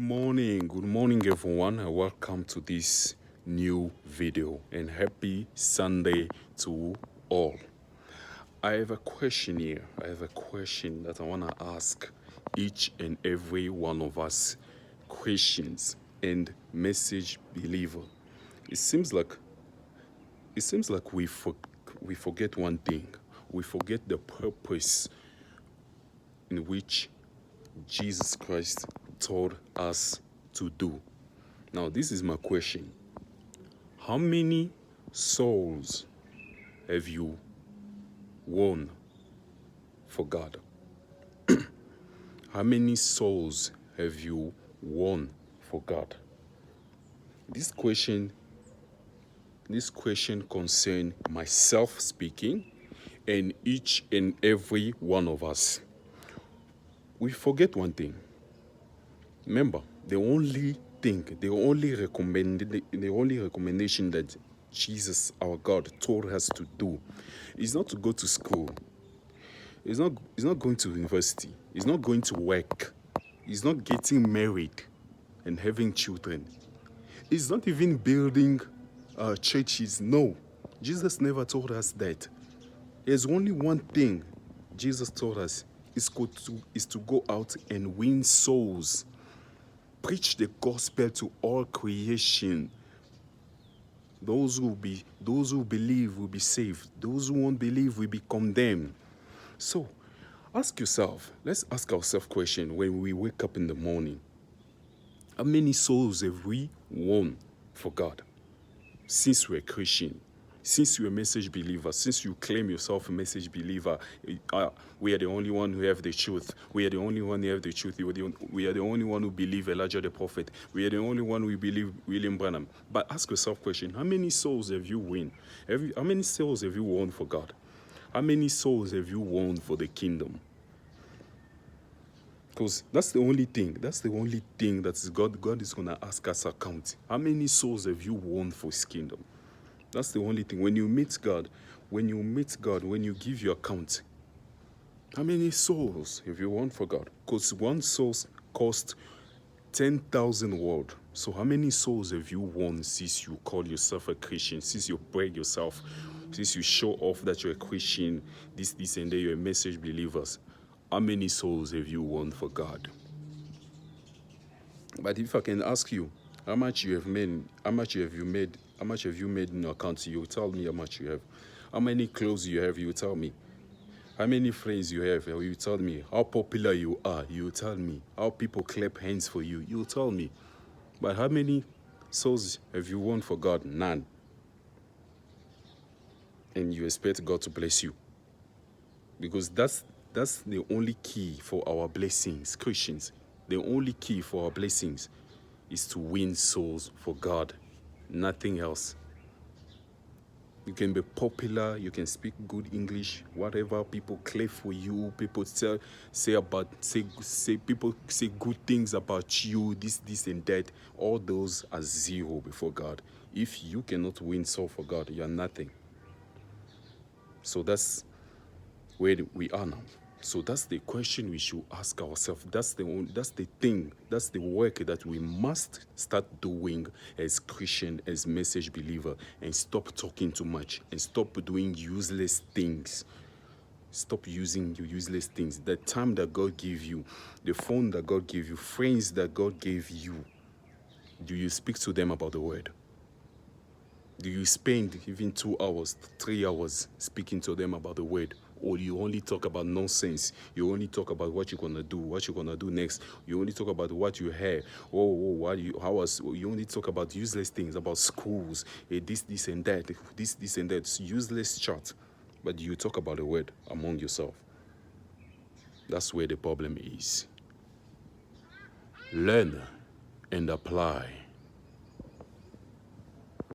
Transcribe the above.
Good morning everyone, and welcome to this new video, and happy Sunday to all. I have a question here. I have a question that I want to ask each and every one of us, Christians and message believer. It seems like we forget one thing. We forget the purpose in which Jesus Christ told us to do. Now, this is my question. How many souls have you won for God? How many souls have you won for God? This question concerns myself speaking and each and every one of us. We forget one thing. Remember, the only recommendation that Jesus, our God, told us to do is not to go to school. It's not going to university. It's not going to work. It's not getting married and having children. It's not even building churches. No, Jesus never told us that. There's only one thing Jesus told us is to go out and win souls. Preach the gospel to all creation. Those who believe will be saved. Those who won't believe will be condemned. So, ask yourself. Let's ask ourselves a question when we wake up in the morning. How many souls have we won for God since we're Christian? Since you're a message believer, since you claim yourself a message believer, we are the only one who have the truth. We are the only one who have the truth. We are the only one who believe Elijah the prophet. We are the only one who believe William Branham. But ask yourself a question. How many souls have you won? How many souls have you won for God? How many souls have you won for the kingdom? Because that's the only thing. That's the only thing that is God is going to ask us account. How many souls have you won for his kingdom? That's the only thing. When you meet God, when you give your account, how many souls have you won for God? Because one soul cost 10,000 world. So how many souls have you won since you call yourself a Christian, since you brag yourself, since you show off that you're a Christian, this and that, you're a message believers? How many souls have you won for God? But if I can ask you, how much have you made in your account? You tell me how much you have. How many clothes you have? You tell me. How many friends you have? You tell me. How popular you are? You tell me. How people clap hands for you? You tell me. But how many souls have you won for God? None. And you expect God to bless you, because that's the only key for our blessings, Christians. The only key for our blessings is to win souls for God, nothing else. You can be popular, you can speak good English, whatever, people clap for you, people people say good things about you, this and that. All those are zero before God. If you cannot win soul for God, you are nothing. So that's where we are now. So that's the question we should ask ourselves. That's the work that we must start doing as Christian, as message believer, and stop talking too much and stop doing useless things. Stop using your useless things. The time that God gave you, the phone that God gave you, friends that God gave you, do you speak to them about the word? Do you spend even 2 hours, 3 hours speaking to them about the word? Or you only talk about nonsense? You only talk about what you're gonna do, what you're gonna do next. You only talk about what you have. You only talk about useless things, about schools, this and that, this and that. It's useless chat. But you talk about the word among yourself. That's where the problem is. Learn and apply.